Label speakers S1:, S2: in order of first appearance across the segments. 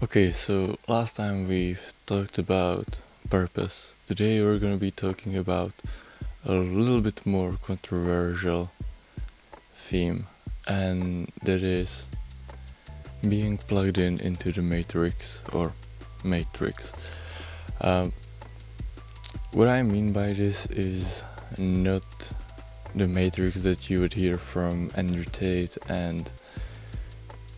S1: Okay, so last time we've talked about purpose. Today we're gonna be talking about a little bit more controversial theme, and that is being plugged in into the matrix or matrix. Um, what I mean by this is not the matrix that you would hear from Andrew Tate and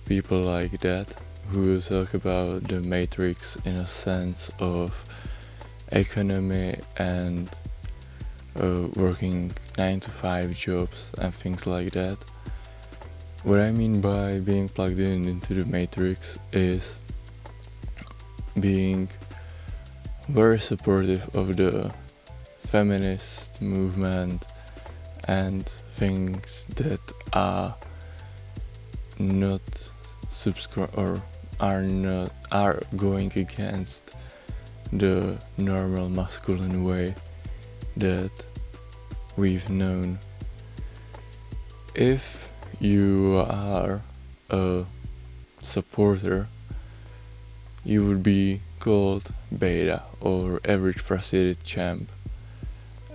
S1: people like that, who talk about the matrix in a sense of economy and working 9 to 5 jobs and things like that. What I mean by being plugged in into the matrix is being very supportive of the feminist movement and things that are not are going against the normal masculine way that we've known. If you are a supporter, you would be called beta or average frustrated champ,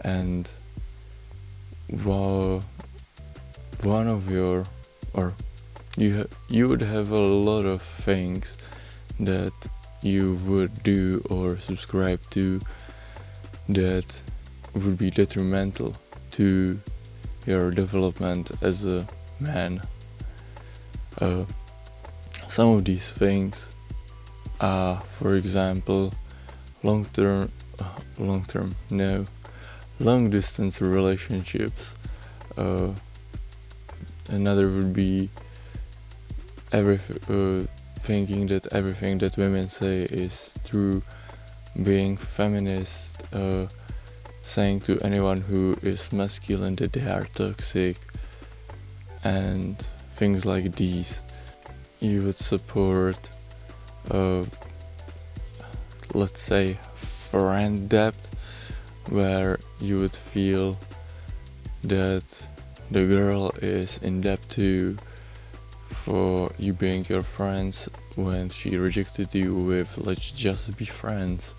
S1: and one of your or you would have a lot of things that you would do or subscribe to that would be detrimental to your development as a man. Some of these things are, for example, long distance relationships. Another would be thinking that everything that women say is true, being feminist, saying to anyone who is masculine that they are toxic, and things like these. You would support, let's say, friend debt, where you would feel that the girl is in debt to for you being your friends when she rejected you with "let's just be friends."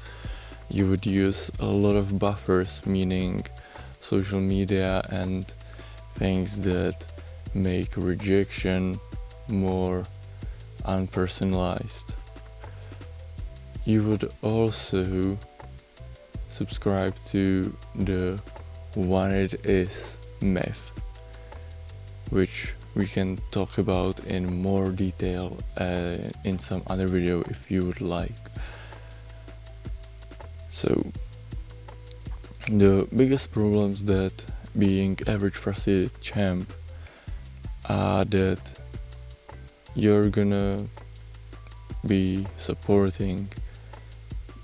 S1: You would use a lot of buffers, meaning social media and things that make rejection more unpersonalized. You would also subscribe to the "one it is" myth, which we can talk about in more detail in some other video if you would like. So, the biggest problems that being average frustrated champ are that you're gonna be supporting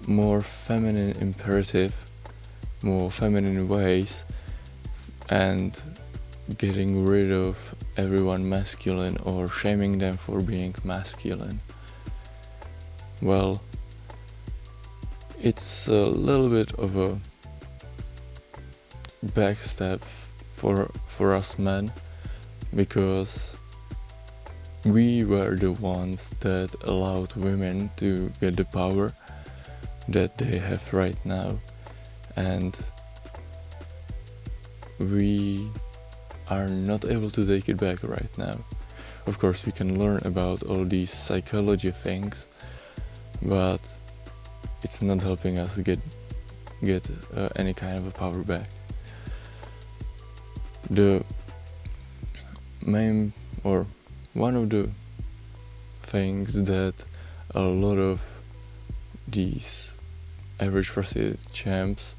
S1: more feminine imperative, more feminine ways, and getting rid of everyone masculine or shaming them for being masculine. Well, it's a little bit of a backstep for us men, because we were the ones that allowed women to get the power that they have right now, and we are not able to take it back right now. Of course, we can learn about all these psychology things, but it's not helping us get any kind of a power back. The main or one of the things that a lot of these average frustrated champs,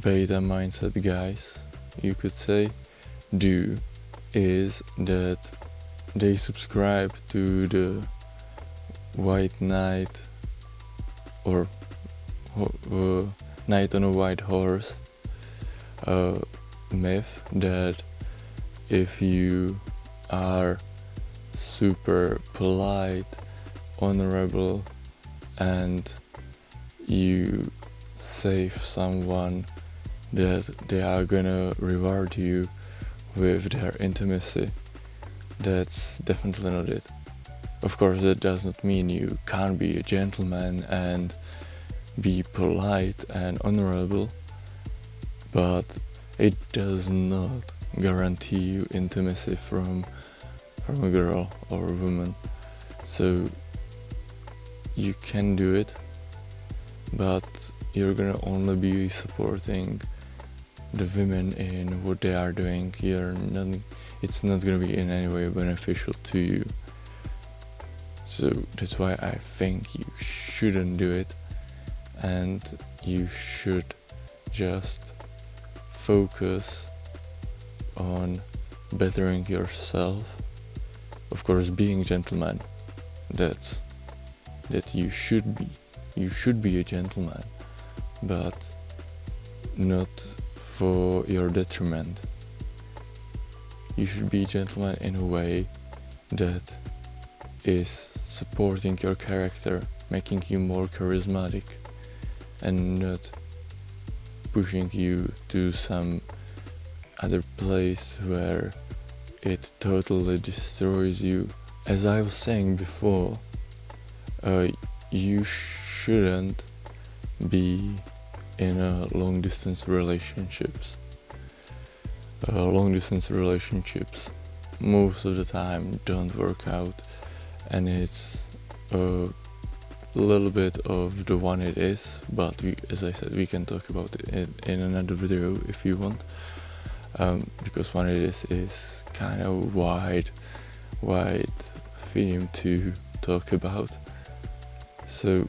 S1: beta mindset guys, you could say, do is that they subscribe to the white knight or knight on a white horse myth, that if you are super polite, honorable, and you save someone, that they are gonna reward you with their intimacy. That's definitely not it. Of course, that does not mean you can't be a gentleman and be polite and honorable, but it does not guarantee you intimacy from a girl or a woman. So you can do it, but you're gonna only be supporting the women in what they are doing. It's not gonna be in any way beneficial to you. So that's why I think you shouldn't do it, and you should just focus on bettering yourself. Of course, being a gentleman, that you should be. You should be a gentleman, but not for your detriment. You should be a gentleman in a way that is supporting your character, making you more charismatic, and not pushing you to some other place where it totally destroys you. As I was saying before, you shouldn't be in a long distance relationships. Long distance relationships most of the time don't work out, and it's a little bit of the one it is, but as I said, we can talk about it in another video if you want, because one it is kind of wide theme to talk about. So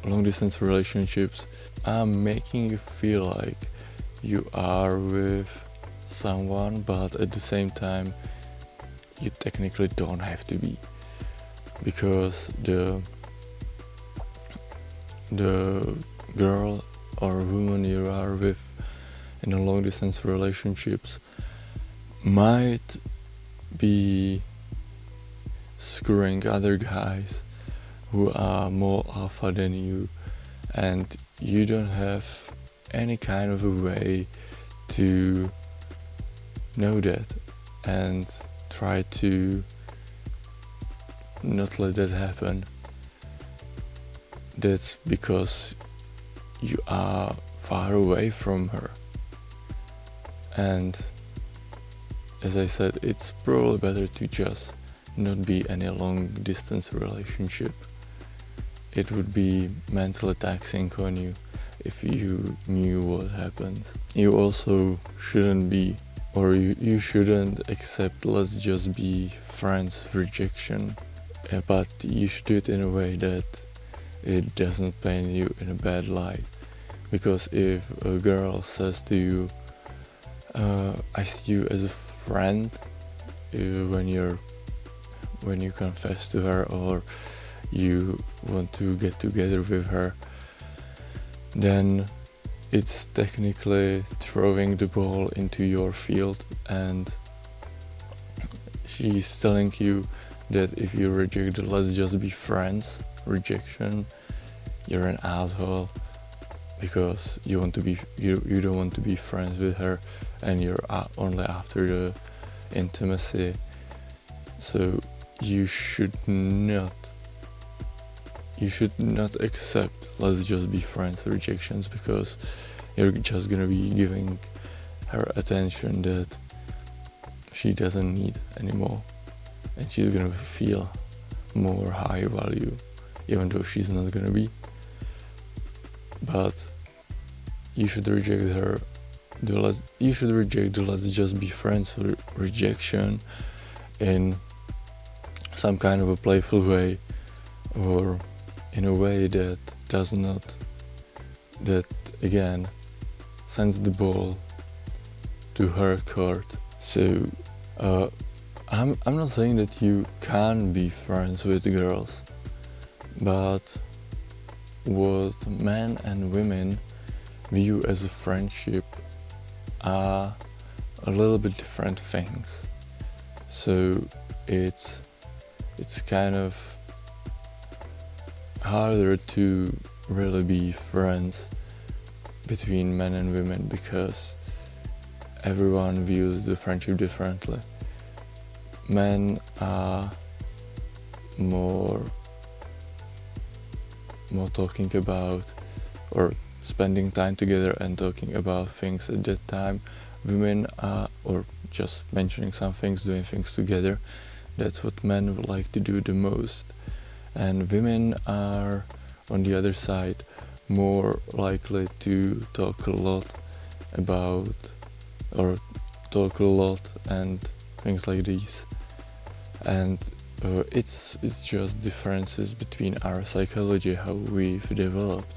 S1: long distance relationships are making you feel like you are with someone, but at the same time you technically don't have to be, because the girl or woman you are with in a long distance relationships might be screwing other guys who are more alpha than you, and you don't have any kind of a way to know that and try to not let that happen. That's because you are far away from her, and as I said, it's probably better to just not be in a long distance relationship. It would be mentally taxing on you if you knew what happened. You also shouldn't be, or you shouldn't accept let's just be friends rejection, but you should do it in a way that it doesn't paint you in a bad light. Because if a girl says to you, I see you as a friend, when you confess to her or you want to get together with her, then it's technically throwing the ball into your field, and she's telling you that if you reject the let's just be friends rejection, you're an asshole, because you don't want to be friends with her, and you're only after the intimacy. So you should not accept let's just be friends rejections, because you're just gonna be giving her attention that she doesn't need anymore, and she's gonna feel more high value even though she's not gonna be. But you should reject the let's just be friends rejection in some kind of a playful way, or in a way that again sends the ball to her court. So I'm not saying that you can be friends with girls, but what men and women view as a friendship are a little bit different things. So it's kind of harder to really be friends between men and women, because everyone views the friendship differently. men are more talking about or spending time together and talking about things at that time. Women are, or just mentioning some things, doing things together. That's what men would like to do the most. And women are, on the other side, more likely to talk a lot about, or talk a lot and things like these. And it's just differences between our psychology, how we've developed,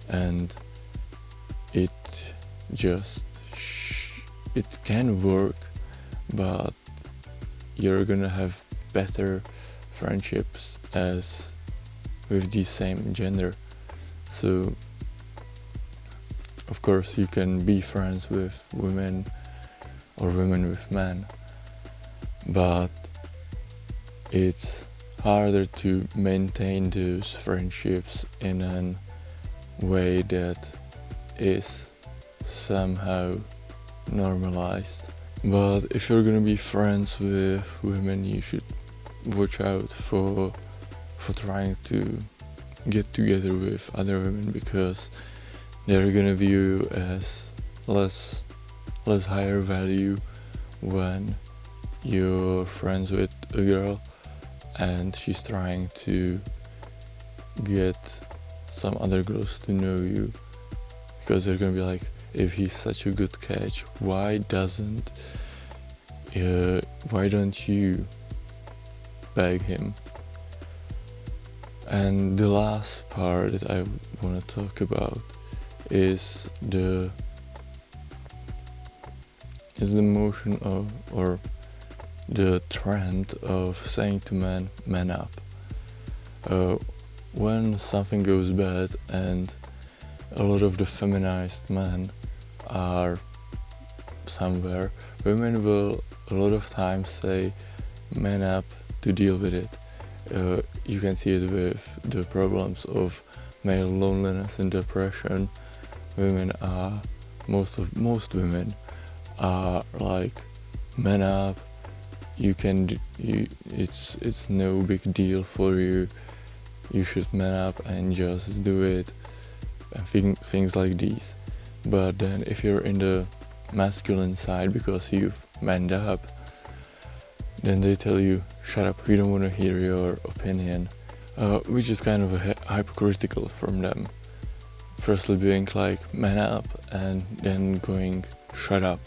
S1: and it just it can work, but you're gonna have better friendships as with the same gender. So of course you can be friends with women or women with men, but it's harder to maintain those friendships in a way that is somehow normalized. But if you're gonna be friends with women, you should watch out for trying to get together with other women, because they're gonna view you as less higher value when you're friends with a girl and she's trying to get some other girls to know you, because they're gonna be like, if he's such a good catch, why don't you beg him? And the last part that I want to talk about is the motion of, or the trend of saying to men, man up. When something goes bad and a lot of the feminized men are somewhere, women will a lot of times say man up to deal with it. You can see it with the problems of male loneliness and depression. Women are, most women are like, man up, it's no big deal for you, you should man up and just do it, and things like these. But then if you're in the masculine side because you've manned up, then they tell you, shut up, we don't want to hear your opinion, which is kind of hypocritical from them. Firstly being like, man up, and then going, shut up.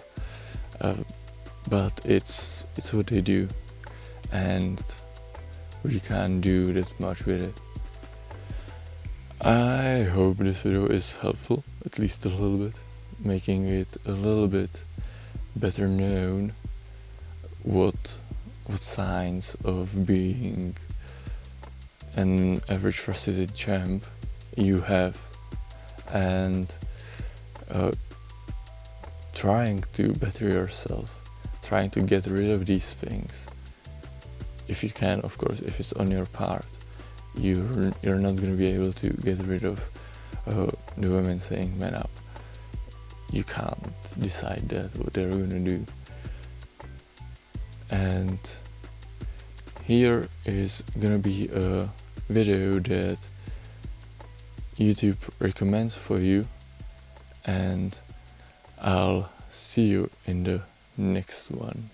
S1: But it's what they do, and we can't do that much with it. I hope this video is helpful, at least a little bit, making it a little bit better known what signs of being an average frustrated champ you have, and trying to better yourself, trying to get rid of these things if you can, of course. If it's on your part, you're not going to be able to get rid of the women saying man up. You can't decide that what they're going to do. And here is gonna be a video that YouTube recommends for you, and I'll see you in the next one.